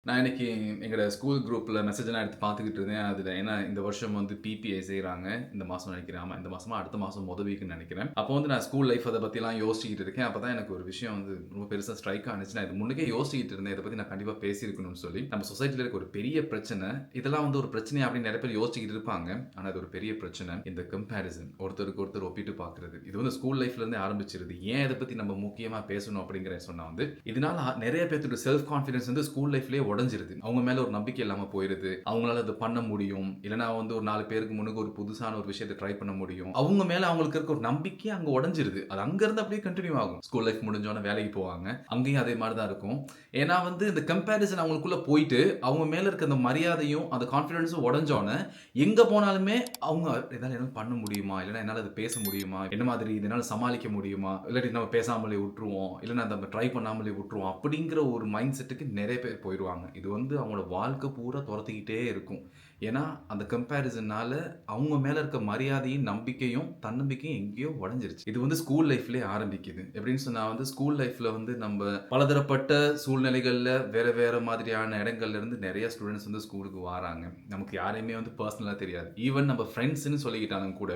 நான் இன்னைக்கு எங்களோட ஸ்கூல் குரூப்ல மெசேஜ்லாம் எடுத்து பார்த்துக்கிட்டு இருந்தேன். அதில ஏன்னா இந்த வருஷம் வந்து பிபிஐ செய்றாங்க. இந்த மாசம் நினைக்கிறேன். ஆமா, இந்த மாசமா அடுத்த மாசம் வீக்ன்னு நினைக்கிறேன். அப்போ வந்து நான் ஸ்கூல் லைஃப் அத பத்திலாம் யோசிச்சுக்கிட்டு இருக்கேன். அப்பதான் எனக்கு ஒரு விஷயம் வந்து ரொம்ப பெருசா ஸ்ட்ரைக் ஆனுச்சு. நான் இது முன்னக்கே யோசிச்சுக்கிட்டு இருந்தேன். இத பத்தி நான் கண்டிப்பா பேசியிருக்கணும்னு சொல்லி. நம்ம சொசைட்டில இருக்க ஒரு பெரிய பிரச்சனை. இதெல்லாம் வந்து ஒரு பிரச்சனையா அப்படின்னு நெறைய பேர் யோசிச்சுக்கிட்டு இருப்பாங்க. ஆனா இது ஒரு பெரிய பிரச்சனை. இந்த கம்பேரிசன். ஒருத்தருக்கு ஒருத்தர் ஒப்பிட்டு பார்க்கிறது. இது வந்து ஸ்கூல் லைஃப்ல இருந்தே ஆரம்பிச்சிருது. ஏன் இத பத்தி நம்ம முக்கியமா பேசணும் அப்படிங்கிறத சொன்னா வந்து, இதனால நெறைய பேத்துடைய செல்ஃப் கான்ஃபிடன்ஸ் வந்து ஸ்கூல் லைஃப்லயே உடைஞ்சிருது. அவங்க மேல ஒரு நம்பிக்கை இல்லாம போயிருது. அவங்களால அத பண்ண முடியும். இல்லன்னா வந்து ஒரு 4 பேருக்கு முன்னுக்கு ஒரு புதுசான ஒரு விஷயத்த ட்ரை பண்ண முடியும். அவங்க மேல அவங்களுக்கு இருக்க ஒரு நம்பிக்கையே அங்க உடைஞ்சிருது. அது அங்க இருந்து அப்படியே கன்டின்யூ ஆகும். ஸ்கூல் லைஃப் முடிஞ்சோனே வேலைக்கு போவாங்க. அங்கேயும் அதே மாரி தான் இருக்கும். ஏன்னா வந்து இந்த கம்பேரிசன் அவங்களுக்குள்ள போயிட்டு, அவங்க மேல இருக்க அந்த மரியாதையும், அந்த கான்ஃபிடன்ஸும் உடைஞ்சோனே, எங்க போனாலுமே அவங்க என்னால எதுவும் பண்ண முடியுமா? இல்லன்னா என்னால அத பேச முடியுமா? என்ன மாதிரி இத என்னால சமாளிக்க முடியுமா? இல்லாட்டி நம்ம பேசாமலே விட்டுருவோம். இல்லன்னா நம்ம ட்ரை பண்ணாமலே விட்டுருவோம். அப்படிங்கிற ஒரு மைண்ட் செட்டுக்கு நெறைய பேர் போயிருவாங்க. இது வந்து அவங்களோட வாழ்க்கை பூரா தொரத்திக்கிட்டே இருக்கும். ஏன்னா, அந்த கம்பேரிசன்னால அவங்க மேல இருக்க மரியாதையும், நம்பிக்கையும், தன்னம்பிக்கையும் எங்கேயோ உடைஞ்சிருச்சு. இது வந்து ஸ்கூல் லைஃப்லயே ஆரம்பிக்குது. எப்படின்னு சொன்னா வந்து ஸ்கூல் லைஃப்ல வந்து நம்ப பலதரப்பட்ட சூழ்நிலைகள்ல வேற வேற மாதிரியான இடங்கள்ல இருந்து நெறைய ஸ்டூடண்ட்ஸ் வந்து ஸ்கூலுக்கு வாராங்க. நமக்கு யாரையுமே வந்து பெர்சனலா தெரியாது. ஈவன் நம்ம ஃப்ரெண்ட்ஸ்ன்னு சொல்லிக்கிட்டாலும் கூட,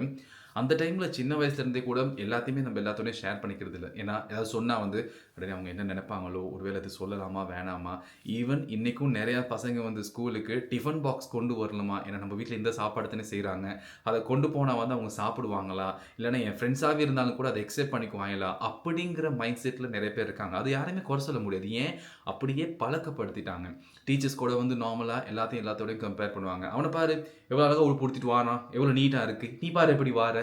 அந்த டைம்ல சின்ன வயசுல இருந்தே கூட எல்லாத்தையுமே நம்ம எல்லாத்தோடயும் ஷேர் பண்ணிக்கிறது இல்ல. ஏன்னா, ஏதாவது சொன்னா வந்து, "அடடே! அவங்க என்ன நெனைப்பாங்களோ? ஒருவேளை இது சொல்லலாமா? வேணாமா?" ஈவன் இன்னைக்கும் நெறைய பசங்க வந்து ஸ்கூலுக்கு டிஃபன் பாக்ஸ் கொண்டு வரணுமா? ஏன்னா நம்ம வீட்ல இந்த சாப்பாடு தானே செய்றாங்க. அத கொண்டு போனா வந்து அவங்க சாப்பிடுவாங்களா? இல்லன்னா என் ஃப்ரெண்ட்ஸாவே இருந்தாலும் கூட அத அக்செப்ட் பண்ணிக்குவாங்களா? அப்படிங்கிற மைண்ட் செட்ல நெறைய பேர் இருக்காங்க. அது யாரையுமே குறை சொல்ல முடியாது. ஏன்? அப்படியே பழக்கப்படுத்திட்டாங்க. டீச்சர்ஸ் கூட வந்து நார்மலா எல்லாத்தையும் எல்லாத்தோடயும் கம்பேர் பண்ணுவாங்க. "அவன பாரு! எவ்வளோ அழகா உடுப்பு உடுத்திட்டு வாரான். எவ்வளோ நீட்டா இருக்கு. நீ பாரு எப்படி வார?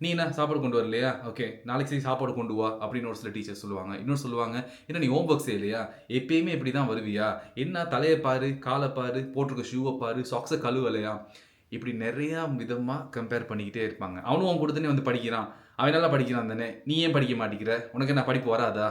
நீ என்ன சாப்பாடு கொண்டு வரலையா? ஓகே. நாளைக்கு சாப்பாடு கொண்டு வா" அப்படின்னு ஒரு சில டீச்சர் சொல்லுவாங்க. இன்னொரு சொல்லுவாங்க, "என்ன நீ ஹோம் ஒர்க் செய்யலையா? எப்பயுமே இப்படி தான் வருவியா? என்ன தலைய பாரு, கால பாரு, போட்டிருக்க ஷூவ பாரு, சாக்ஸ கழுவலையா?" இப்படி நெறையா விதமா கம்பேர் பண்ணிக்கிட்டே இருப்பாங்க. "அவனும் உன் கூட தானே வந்து படிக்கிறான். அவன் நல்லா படிக்கிறான் தானே. நீ ஏன் படிக்க மாட்டேங்கிற? உனக்கு என்ன படிப்பு வராதா?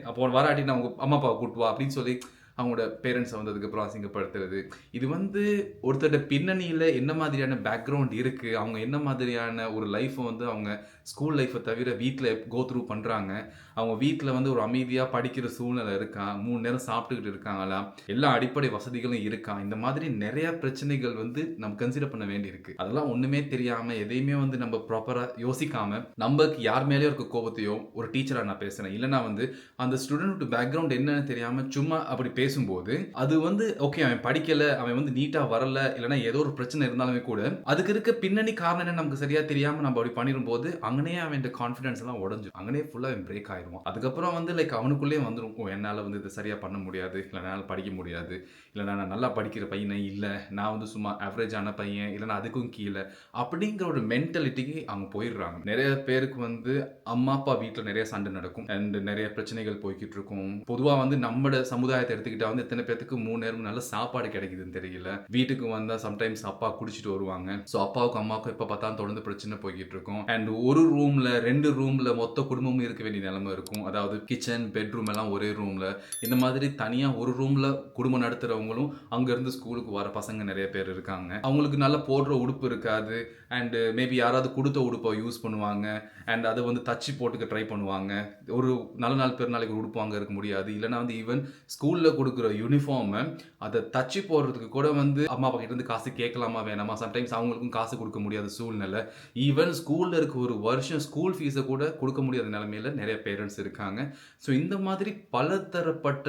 அப்போ வராட்டினா உங்க அம்மா அப்பாவ கூட்டு வா" அப்படின்னு சொல்லி அவங்களோட பேரண்ட்ஸ வந்து அதுக்கப்புறம் அசிங்கப்படுத்துறது. இது வந்து ஒருத்தரோட பின்னணியில என்ன மாதிரியான பேக்கிரவுண்ட் இருக்கு, அவங்க என்ன மாதிரியான ஒரு லைஃப்ப வந்து அவங்க ஸ்கூல் லைஃப்ப தவிர வீட்ல கோ த்ரூ பண்றாங்க. அவங்க வீட்ல வந்து ஒரு அமைதியா படிக்கிற சூழ்நிலை இருக்கா? 3 நேரம் சாப்பிட்டுக்கிட்டு இருக்காங்களா? எல்லா அடிப்படை வசதிகளும் இருக்கா? இந்த மாதிரி நெறைய பிரச்சனைகள் வந்து நம்ம கன்சிடர் பண்ண வேண்டியிருக்கு. அதெல்லாம் ஒண்ணுமே தெரியாம, எதையுமே வந்து நம்ம ப்ராப்பரா யோசிக்காம, நமக்கு யார் மேலயோ இருக்க கோபத்தையோ ஒரு டீச்சரா நான் பேசுறேன். இல்லன்னா வந்து அந்த ஸ்டூடண்ட் பேக்கிரவுண்ட் என்னன்னு தெரியாம சும்மா அப்படி பேசும்போது, அது வந்து ஓகே அவன் படிக்கல, அவன் வந்து நீட்டா வரல, இல்லன்னா ஏதோ ஒரு பிரச்சனை இருந்தாலுமே கூட, அதுக்கு இருக்க பின்னணி காரணம் என்னன்னு நமக்கு சரியா தெரியாம நம்ம அப்படி பண்ணிரும்போது, அங்கனயே அவன்ட கான்ஃபிடன்ஸ் எல்லாம் உடைஞ்சிரும். அங்கனயே ஃபுல்லா அவன் பிரேக் ஆயிருவான். அதுக்கப்புறம் வந்து லைக் அவனுக்குள்ளயே வந்துரும். ஓ! என்னால வந்து இத சரியா பண்ண முடியாது. இல்ல என்னால படிக்க முடியாது. இல்ல நான் நல்லா படிக்கிற பையனே இல்ல. நான் வந்து சும்மா ஆவரேஜான பையன். இல்லன்னா அதுக்கும் கீழ. அப்படிங்கிற ஒரு மென்டாலிட்டிக்கு அவங்க போயிடுறாங்க. நெறைய பேருக்கு வந்து அம்மா, அப்பா வீட்ல நெறைய சண்டை நடக்கும். அண்ட் நெறைய பிரச்சனைகள் போய்க்கிட்டு இருக்கும். பொதுவா வந்து நம்மட சமுதாயத்த எடுத்துக்கிட்டா வந்து எத்தன பேத்துக்கு 3 நேரமும் நல்ல சாப்பாடு கிடைக்குதுன்னு தெரியல. வீட்டுக்கு வந்தா சம்டைம்ஸ் அப்பா குடிச்சிட்டு வருவாங்க. ஸோ அப்பாவுக்கும், அம்மாவுக்கும் எப்ப பார்த்தாலும் தொடர்ந்து பிரச்சனை போய்க்கிட்டு இருக்கும். அண்ட் ஒரு ரூம்ல 2 ரூம்ல மொத்த குடும்பமும் இருக்க வேண்டிய நிலைமை இருக்கும். அதாவது கிச்சன், பெட்ரூம் எல்லாம் ஒரே ரூம்ல. இந்த மாதிரி தனியா ஒரு ரூம்ல குடும்பம் நடத்துறவங்களும் அங்க இருந்து ஸ்கூலுக்கு வர பசங்க நெறைய பேர் இருக்காங்க. அவங்களுக்கு நல்லா போடுற உடுப்பு இருக்காது. அண்ட் மேபி யாராவது குடுத்த உடுப்ப யூஸ் பண்ணுவாங்க. அண்ட் அத வந்து தச்சு போட்டுக்க ட்ரை பண்ணுவாங்க. ஒரு நல்ல நாள் பெருநாளைக்கு ஒரு உடுப்பு வாங்க இருக்க முடியாது. இல்லன்னா வந்து ஈவன் ஸ்கூல்ல குடுக்குற யூனிஃபார்ம அத தச்சு போடுறதுக்கு கூட வந்து அம்மா, அப்பா கிட்ட இருந்து காசு கேட்கலாமா? வேணாமா? சம்டைம்ஸ் அவங்களுக்கும் காசு குடுக்க முடியாத சூழ்நிலை. ஈவன் ஸ்கூல்ல இருக்க ஒரு வருஷம் ஸ்கூல் ஃபீஸ கூட குடுக்க முடியாத நிலைமையில நெறைய பேரண்ட்ஸ் இருக்காங்க. ஸோ இந்த மாதிரி பலதரப்பட்ட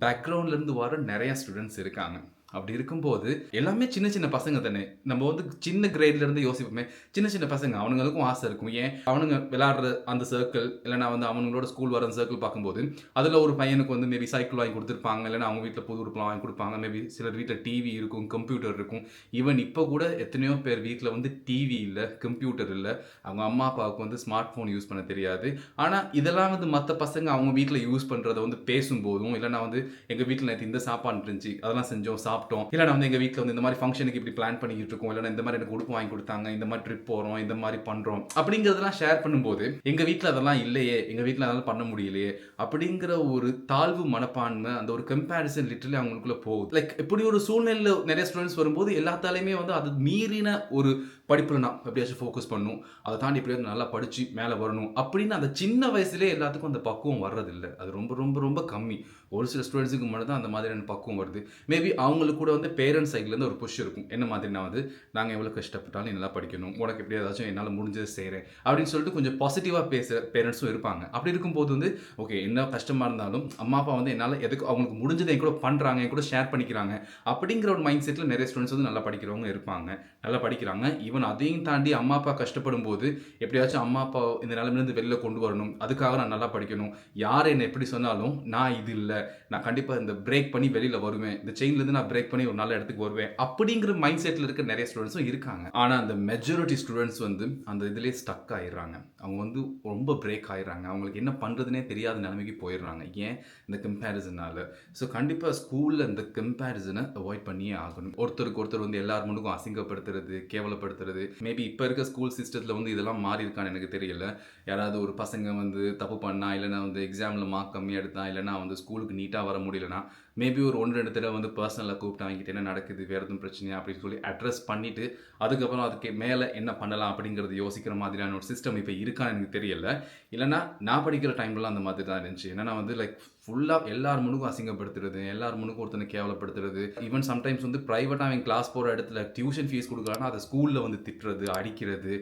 பேக்ரவுண்ட்ல இருந்து வர நெறைய ஸ்டூடண்ட்ஸ் இருக்காங்க. அப்படி இருக்கும்போது எல்லாமே சின்ன சின்ன பசங்க தானே. நம்ம வந்து சின்ன கிரேட்ல இருந்து யோசிப்போமே. சின்ன சின்ன பசங்க அவனுங்களுக்கும் ஆசை இருக்கும். ஏன்? அவனுங்க விளையாடுற அந்த சர்க்கிள் இல்லன்னா வந்து அவனுங்களோட ஸ்கூல் வர சர்க்கிள் பார்க்கும்போது, அதுல ஒரு பையனுக்கு வந்து மேபி சைக்கிள் வாங்கி குடுத்துருப்பாங்க. இல்லன்னா அவங்க வீட்ல புது உடுப்புலாம் வாங்கி குடுப்பாங்க. மேபி சிலர் வீட்ல டிவி இருக்கும், கம்ப்யூட்டர் இருக்கும். ஈவன் இப்ப கூட எத்தனையோ பேர் வீட்ல வந்து டிவி இல்ல, கம்ப்யூட்டர் இல்ல. அவங்க அம்மா, அப்பாவுக்கு வந்து ஸ்மார்ட் ஃபோன் யூஸ் பண்ண தெரியாது. ஆனா இதெல்லாம் வந்து மத்த பசங்க அவங்க வீட்ல யூஸ் பண்றத வந்து பேசும்போதும், இல்லன்னா வந்து எங்க வீட்ல நேத்து இந்த சாப்பாடு இருந்துச்சு. அதெல்லாம் செஞ்சோம், சாப்பிட்டோம். இல்லன்னா வந்து எங்க வீட்ல வந்து இந்த மாரி ஃபங்ஷனுக்கு இப்படி பிளான் பண்ணிக்கிட்டு இருக்கோம். இல்லன்னா இந்த மாரி எனக்கு உடுப்பு வாங்கி குடுத்தாங்க. இந்த மாரி ட்ரிப் போறோம். இந்த மாரி பண்றோம். அப்படிங்கிறதெல்லாம் ஷேர் பண்ணும்போது, எங்க வீட்ல அதெல்லாம் இல்லையே. எங்க வீட்ல அதெல்லாம் பண்ண முடியலையே. அப்படிங்கிற ஒரு தாழ்வு மனப்பான்மை, அந்த ஒரு கம்பேரிசன் லிட்டரலி அவங்களுக்குள்ள போகுது. லைக் இப்படி ஒரு சூழ்நிலையில நெறைய ஸ்டூடண்ட்ஸ் வரும்போது எல்லாத்தாலயுமே வந்து அது மீறின ஒரு படிப்பில் நான் எப்படியாச்சும் ஃபோக்கஸ் பண்ணணும், அதை தாண்டி எப்படியாவது நல்லா படித்து மேலே வரணும் அப்படின்னு அந்த சின்ன வயசுலேயே எல்லாத்துக்கும் அந்த பக்குவம் வர்றதில்லை. அது ரொம்ப ரொம்ப ரொம்ப கம்மி. ஒரு சில ஸ்டூடெண்ட்ஸுக்கு மட்டும் தான் அந்த மாதிரியான பக்குவம் வருது. மேபி அவங்களுக்கு கூட வந்து பேரண்ட்ஸ் சைட்லேருந்து ஒரு புஷ் இருக்கும். என்ன மாதிரினா வந்து, நாங்கள் எவ்வளோ கஷ்டப்பட்டாலும் நல்லா படிக்கணும், உனக்கு எப்படி ஏதாச்சும் என்னால் முடிஞ்சது செய்கிறேன் அப்படின்னு சொல்லிட்டு கொஞ்சம் பாசிட்டிவாக பேசுகிற பேரண்ட்ஸும் இருப்பாங்க. அப்படி இருக்கும்போது வந்து ஓகே, என்ன கஷ்டமாக இருந்தாலும் அம்மா அப்பா வந்து என்னால் எதுக்கு அவங்களுக்கு முடிஞ்சதை என் கூட பண்ணுறாங்க, என் கூட ஷேர் பண்ணிக்கிறாங்க அப்படிங்கிற ஒரு மைண்ட் செட்டில் நிறைய ஸ்டூடெண்ட்ஸ் வந்து நல்லா படிக்கிறவங்க இருப்பாங்க, நல்லா படிக்கிறாங்க. ஈவன் அதையும் தாண்டி அம்மா அப்பா கஷ்டப்படும் போது எப்படியாச்சும் அம்மா அப்பா இந்த நிலைமையிலேருந்து வெளியில் கொண்டு வரணும், அதுக்காக நான் நல்லா படிக்கணும், யார் என்ன எப்படி சொன்னாலும் நான் இது இல்லை, நான் கண்டிப்பாக இந்த பிரேக் பண்ணி வெளியில் வருவேன், இந்த செயின்லேருந்து நான் பிரேக் பண்ணி ஒரு நல்ல இடத்துக்கு வருவேன் அப்படிங்கிற மைண்ட் செட்டில் இருக்க நிறைய ஸ்டூடெண்ட்ஸும் இருக்காங்க. ஆனால் அந்த மெஜாரிட்டி ஸ்டூடெண்ட்ஸ் வந்து அந்த இதிலே ஸ்டக் ஆயிடுறாங்க. அவங்க வந்து ரொம்ப பிரேக் ஆயிடுறாங்க. அவங்களுக்கு என்ன பண்ணுறதுனே தெரியாத நிலைமைக்கு போயிடுறாங்க. ஏன்? இந்த கம்பேரிசனால். ஸோ கண்டிப்பாக ஸ்கூலில் இந்த கம்பேரிசனை அவாய்ட் பண்ணியே ஆகணும். ஒருத்தருக்கு ஒருத்தர் வந்து எல்லார் முன்னுக்கும் அசிங்கப்படுத்துறது, கேவலப்படுத்துறது. மேபி இப்போ இருக்க ஸ்கூல் சிஸ்டத்தில் வந்து இதெல்லாம் மாறி இருக்கான்னு எனக்கு தெரியல. யாராவது ஒரு பசங்க வந்து தப்பு பண்ணா, இல்லைனா வந்து எக்ஸாமில் மார்க் கம்மியாக எடுத்தா, இல்லைனா வந்து ஸ்கூலுக்கு நீட்டாக வர முடியலனா, மேபி ஒரு 1-2 தடவை வந்து பர்சனலாக கூப்பிட்டு அவங்ககிட்ட என்ன நடக்குது, வேறு எதுவும் பிரச்சனையா அப்படின்னு சொல்லி அட்ரஸ் பண்ணிவிட்டு அதுக்கப்புறம் அதுக்கு மேலே என்ன பண்ணலாம் அப்படிங்கிறது யோசிக்கிற மாதிரியான ஒரு சிஸ்டம் இப்போ இருக்கான்னு எனக்கு தெரியல. இல்லைனா நான் படிக்கிற டைம்லாம் அந்த மாதிரி தான் இருந்துச்சு. என்னன்னா வந்து லைக் ஃபுல்லாக எல்லார் முன்னுக்கும் அசிங்கப்படுத்துறது, எல்லார் முன்னுக்கும் ஒருத்தனை கேவலப்படுத்துறது, ஈவன் சம்டைம்ஸ் வந்து ப்ரைவேட்டாக அவன் கிளாஸ் போகிற இடத்துல டியூஷன் ஃபீஸ் கொடுக்குறான்னா அதை ஸ்கூலில் வந்து திட்டுறது, அடிக்கிறது,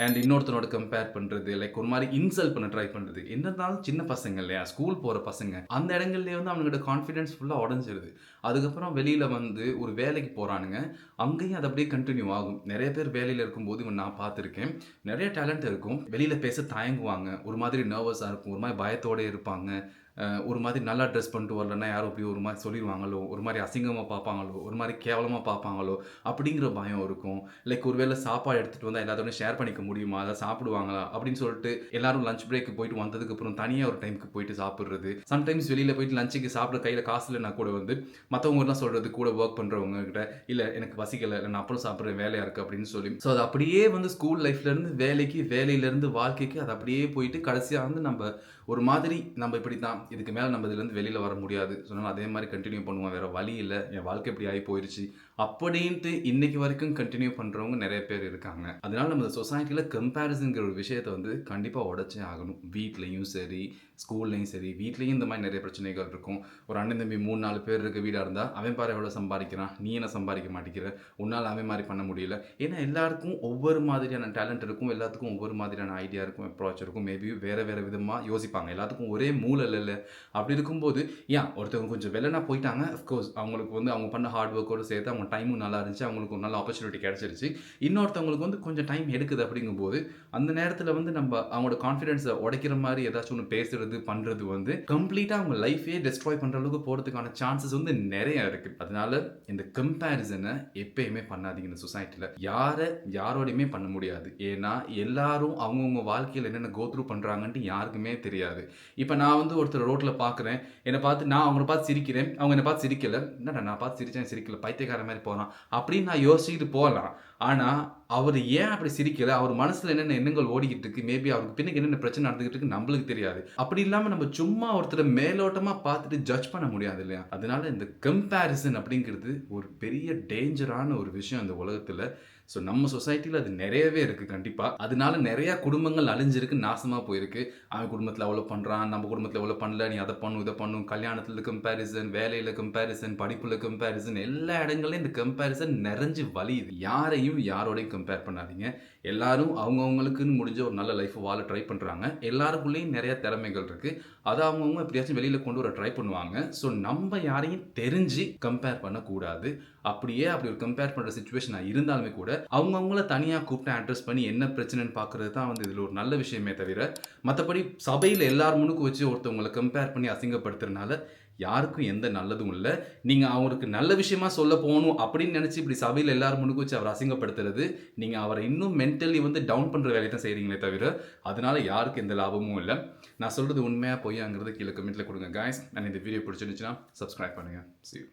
அண்ட் இன்னொருத்தனோட கம்பேர் பண்ணுறது, லைக் ஒரு மாதிரி இன்சல்ட் பண்ண ட்ரை பண்ணுறது. என்ன இருந்தாலும் சின்ன பசங்க இல்லையா, ஸ்கூல் போகிற பசங்க, அந்த இடங்கள்லேயே வந்து அவங்களோட கான்ஃபிடென்ஸ் ஃபுல்லாக உடஞ்சிருது. அதுக்கப்புறம் வெளியில் வந்து ஒரு வேலைக்கு போகிறானுங்க, அங்கேயும் அது அப்படியே கண்டினியூ ஆகும். நிறைய பேர் வேலையில் இருக்கும்போது இவன் நான் பார்த்துருக்கேன், நிறைய டேலண்ட் இருக்கும், வெளியில் பேச தயங்குவாங்க, ஒரு மாதிரி நர்வஸாக இருக்கும், ஒரு மாதிரி பயத்தோடு இருப்பாங்க, ஒரு மாதிரி நல்லா ட்ரெஸ் பண்ணிட்டு வரலன்னா யாரும் போய் ஒரு மாதிரி சொல்லிடுவாங்களோ, ஒரு மாதிரி அசிங்கமாக பார்ப்பாங்களோ, ஒரு மாதிரி கேவலமாக பார்ப்பாங்களோ அப்படிங்கிற பயம் இருக்கும். லைக் ஒரு வேளை சாப்பாடு எடுத்துகிட்டு வந்தால் எல்லாத்தோடையும் ஷேர் பண்ணிக்க முடியுமா, அதை சாப்பிடுவாங்களா அப்படின்னு சொல்லிட்டு எல்லாரும் லஞ்ச் பிரேக்கு போயிட்டு வந்ததுக்கப்புறம் தனியாக ஒரு டைமுக்கு போயிட்டு சாப்பிட்றது. சம்டைம்ஸ் வெளியில் போயிட்டு லஞ்சுக்கு சாப்பிட கையில் காசு இல்லைனா கூட வந்து மற்றவங்கலாம் சொல்கிறது, கூட ஒர்க் பண்ணுறவங்க கிட்ட, இல்லை எனக்கு பசிக்கலை, நான் அப்புறம் சாப்பிட்றேன் வேலையாக இருக்குது அப்படின்னு சொல்லி. ஸோ அது அப்படியே வந்து ஸ்கூல் லைஃப்லேருந்து வேலைக்கு, வேலையிலேருந்து வாழ்க்கைக்கு அது அப்படியே போயிட்டு கடைசியாக வந்து நம்ம ஒரு மாதிரி நம்ம இப்படி தான், இதுக்கு மேலே நம்ம இதுலேருந்து வெளியில் வர முடியாது, சொன்னாலும் அதே மாதிரி கண்டினியூ பண்ணுவோம், வேறு வழி இல்லை, என் வாழ்க்கை இப்படி ஆகி போயிடுச்சு அப்படின்ட்டு இன்னைக்கு வரைக்கும் கண்டினியூ பண்ணுறவங்க நிறைய பேர் இருக்காங்க. அதனால நம்ம சொசைட்டியில் கம்பேரிசன்கிற ஒரு விஷயத்தை வந்து கண்டிப்பாக உடச்சே ஆகணும். வீட்லேயும் சரி, ஸ்கூல்லையும் சரி, வீட்லேயும் இந்த மாதிரி நிறைய பிரச்சனைகள் இருக்கும். ஒரு அண்ணன் தம்பி 3-4 பேர் இருக்க வீடாக இருந்தால் அவன் பாரு எவ்வளோ சம்பாதிக்கிறான், நீ என்ன சம்பாதிக்க மாட்டேங்கிற, உன்னால் அவன் மாதிரி பண்ண முடியல. ஏன்னா எல்லாருக்கும் ஒவ்வொரு மாதிரியான டேலண்ட் இருக்கும், எல்லாத்துக்கும் ஒவ்வொரு மாதிரியான ஐடியா இருக்கும், அப்ரோச் இருக்கும், மேபி வேறு வேறு விதமாக யோசிப்பாங்க. எல்லாத்துக்கும் ஒரே மூளை இல்லை. அப்படி இருக்கும்போது ஏன் ஒருத்தவங்க கொஞ்சம் வெள்ளனா போயிட்டாங்க, அஃப்கோர்ஸ் அவங்களுக்கு வந்து அவங்க பண்ண ஹார்ட் ஒர்க்கோடு சேர்த்து அவங்க டைமும் நல்லா இருந்துச்சு, அவங்களுக்கு ஒரு நல்ல ஆப்பர்ச்சுனிட்டி கிடச்சிருச்சு. இன்னொருத்தவங்களுக்கு வந்து கொஞ்சம் டைம் எடுக்குது. அப்படிங்கும்போது அந்த நேரத்தில் வந்து நம்ம அவங்களோட கான்ஃபிடென்ஸை உடைக்கிற மாதிரி ஏதாச்சும் ஒன்று பேசுறது, பண்ணுறது வந்து கம்ப்ளீட்டாக அவங்க லைஃபே டெஸ்ட்ராய் பண்ணுற அளவுக்கு போகிறதுக்கான சான்சஸ் வந்து நிறைய இருக்குது. அதனால இந்த கம்பேரிசனை எப்பயுமே பண்ணாதீங்க. இந்த சொசைட்டியில் யாரோடையுமே பண்ண முடியாது. ஏன்னா எல்லாரும் அவங்கவுங்க வாழ்க்கையில் என்னென்ன கோத்ரூ பண்ணுறாங்கன்ட்டு யாருக்குமே தெரியாது. இப்போ நான் வந்து ஒருத்தர் ரோட்டில் பார்க்குறேன், என்னை பார்த்து நான் அவங்கள பார்த்து சிரிக்கிறேன், அவங்க என்னை பார்த்து சிரிக்கலை, என்னடா நான் பார்த்து சிரிச்சேன் சிரிக்கல, பைத்தியக்கார மாதிரி போகிறான் அப்படின்னு நான் யோசிச்சுட்டு போகலாம். ஆனால் அவர் ஏன் அப்படி சிரிக்கலை, அவர் மனசில் என்னென்ன எண்ணங்கள் ஓடிக்கிட்டு இருக்கு, மேபி அவருக்கு பின்னுக்கு என்னென்ன பிரச்சனை நடந்துகிட்டு இருக்கு நம்மளுக்கு தெரியாது. அப்படி இல்லாமல் நம்ம சும்மா ஒருத்தரை மேலோட்டமாக பார்த்துட்டு ஜட்ஜ் பண்ண முடியாது இல்லையா. அதனால இந்த கம்பேரிசன் அப்படிங்கிறது ஒரு பெரிய டேஞ்சரான ஒரு விஷயம் இந்த உலகத்தில். ஸோ நம்ம சொசைட்டியில் அது நிறையவே இருக்குது கண்டிப்பாக. அதனால நிறையா குடும்பங்கள் அழிஞ்சிருக்கு, நாசமாக போயிருக்கு. அவன் குடும்பத்தில் அவ்வளோ பண்ணுறான், நம்ம குடும்பத்தில் எவ்வளோ பண்ணல, நீ அதை பண்ணும் இதை பண்ணும், கல்யாணத்தில் கம்பேரிசன், வேலையில் கம்பேரிசன், படிப்பில் கம்பேரிசன், எல்லா இடங்கள்லையும் இந்த கம்பேரிசன் நிறைஞ்சு வலியுது. யாரையும் யாரோடையும் கம்பேர் பண்ணாதீங்க. எல்லாரும் அவங்கவுங்களுக்குன்னு முடிஞ்ச ஒரு நல்ல லைஃப் வாழ ட்ரை பண்ணுறாங்க. எல்லாருக்குள்ளேயும் நிறைய திறமைகள் இருக்குது, அதை அவங்கவுங்க எப்படியாச்சும் வெளியில் கொண்டு வர ட்ரை பண்ணுவாங்க. ஸோ நம்ம யாரையும் தெரிஞ்சு கம்பேர் பண்ணக்கூடாது. அப்படி ஒரு கம்பேர் பண்ணுற சுச்சுவேஷன் இருந்தாலுமே கூட அவங்கவுங்கள தனியாக கூப்பிட்டு அட்ரஸ் பண்ணி என்ன பிரச்சனைன்னு பார்க்குறது தான் வந்து இதில் ஒரு நல்ல விஷயமே தவிர, மற்றபடி சபையில் எல்லார் முன்னுக்கு வச்சு ஒருத்தவங்களை கம்பேர் பண்ணி அசிங்கப்படுத்துறதுனால யாருக்கும் எந்த நல்லதும் இல்லை. நீங்கள் அவருக்கு நல்ல விஷயமா சொல்ல போகணும் அப்படின்னு நினச்சி இப்படி சபையில் எல்லாரும் முன்னுக்கு வச்சு அவரை அசிங்கப்படுத்துறது, நீங்கள் அவரை இன்னும் மென்டலி வந்து டவுன் பண்ணுற வேலையை தான் செய்கிறீங்களே தவிர அதனால் யாருக்கு எந்த லாபமும் இல்லை. நான் சொல்கிறது உண்மையாக பொய்யாங்கிறது கீழே கமெண்ட்டில் கொடுங்க கைஸ். நான் இந்த வீடியோ பிடிச்சிருந்துச்சுன்னா சப்ஸ்கிரைப் பண்ணுங்கள். See you.